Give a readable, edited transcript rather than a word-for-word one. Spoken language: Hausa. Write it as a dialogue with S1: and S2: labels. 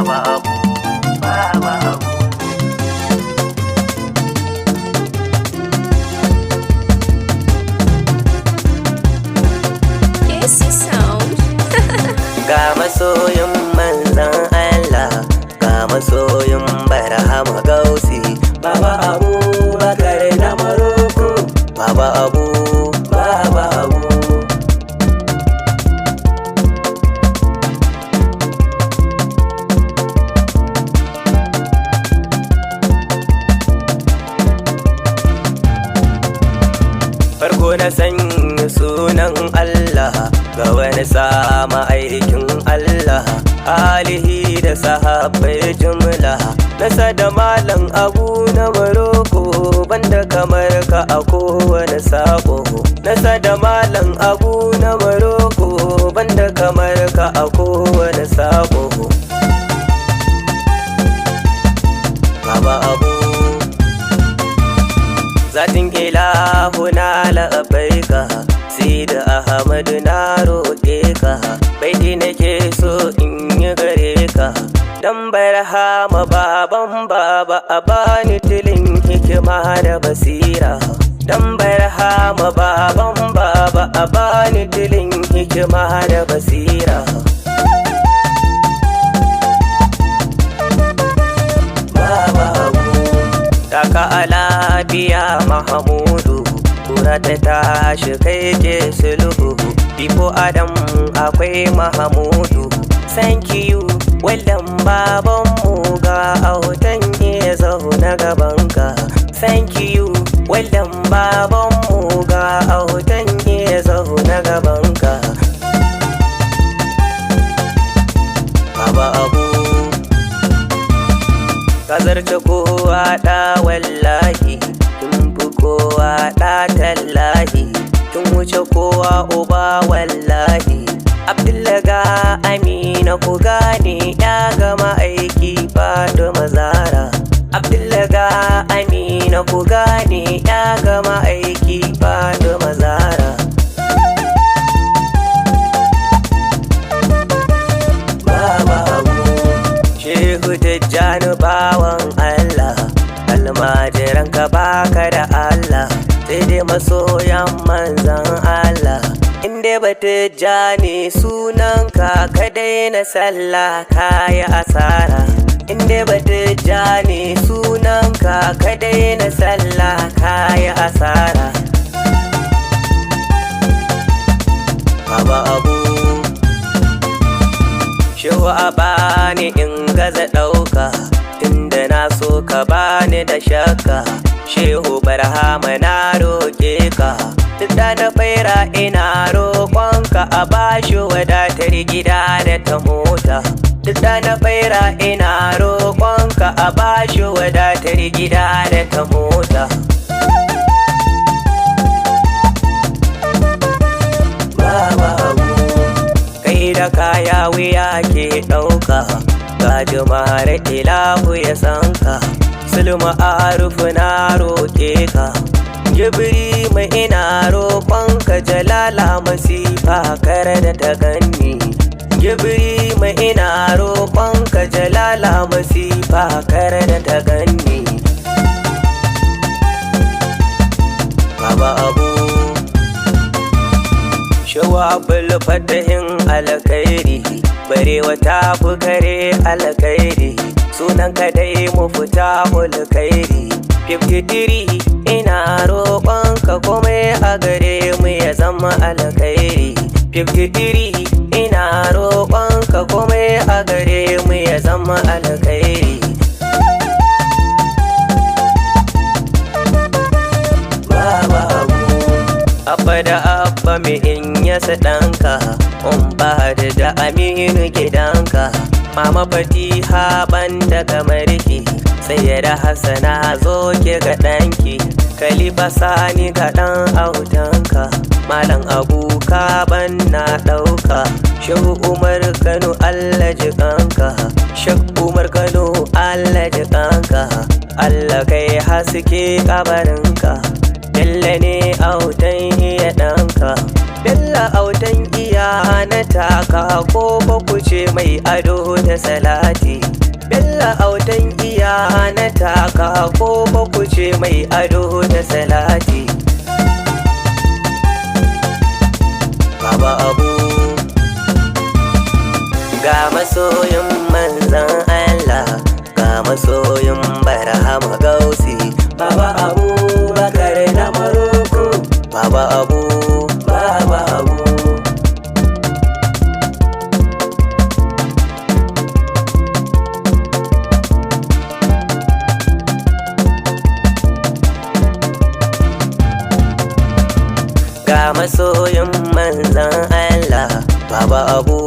S1: Baba Abu, Baba Abu.
S2: AC Sound.
S1: Ga masoyin manzan Allah, ga masoyin Barhama Gausi, Baba Abu Bakar na Maroko, Baba Abu, Baba Abu. Farko na sanya sunan Allah ga wani sama aikin Allah, alihi da sahabbai jumla, nasa da malam Abu na Maroko, banda kamar ka a kowane sako. Nasa da malam Abu na Maroko, banda kamar ka a kowane sako. Baba Abu, zatin ilahu na la'abaika, Sida Ahmadu na roƙe ka, baiti nake so in yi gare ka, dan Barhama baban baba a bani tilin hikima da basira. Dan Barhama baban baba a bani tilin hikima da basira. Baba Abu, taka alabiya Mahamudu, kura ta tashi kai ke sulhu. Bifo Adam akwai Mahamudu, thank you. Wallan babanmu ga autan ya zauna gabanka, thank you. Wallan babanmu ga autan ya zauna gabanka. Baba Abu, ka zarce kowa ɗa wallahi, kin fi kowa ɗa tallahi, kin wuce kowa uba wallahi. Abdullaga Amina ku gane ya gama aiki Fatima Zara. Abdullaga Amina ku gane ya gama aiki Fatima Zara. Baba Abu, Shehu Tijjani bawan Allah, almajiranka baka da Allah, sai dai masoyan manzan Allah. Inde ba Tijjani sunanka ka daina sallah kayi asara. Inde ba Tijjani sunanka ka daina sallah kayi asara. Baba Abu, Shehu a bani in gaza ɗauka, tunda na so ka bani da shakka. Shehu Barhama na roƙe ka, duk da na faira ina roƙonka a bashi wadatar gida da ta mota. Duk da na faira ina roƙonka a bashi wadatar gida da ta mota. Baba Abu, kai da kaya wuya ke ɗauka, ga jama'ar ilahu ya sanka. Sulma arufu na roƙe ka, Jibri mai ina roƙonka jalala masifa kare da ta ganni. Jibri mai ina roƙonka jalala masifa kare da ta ganni. Baba Abu, Shawabul fatahin alkhairi, barewa ta fi kare alkhairi, sunan ka dai mu fita alkhairi. 53 ina roƙonka komai a gare mu ya zama alkhairi. 53 ina roƙonka komai a gare mu ya zama alkhairi. Baba Abu, abba da abba mai in yasa ɗanka, ba da Aminu gidanka. Mama Fatiha banda kamar ki, Sayyada Hassana zo ke ga ɗanki. Khalifa Sani ga ɗan autanka, Malam Abu ka banna ɗauka. Shehu Umar Kano Allah jikanka, Shehu Umar Kano Allah jikanka. Allah kai haske kabarinka, Bello ne autan iya ɗanka. Bello autan iya na taka ko ba ku ce mai ado da salati. Bello autan iya na taka ko ba ku ce mai ado da salati. Baba Abu ga masoyin manzan Allah, ga masoyin Barhama Gausi. Baba Abu Bakar na Maroko. Baba Abu, Baba Abu. Ga masoyin manzan Allah, Baba Abu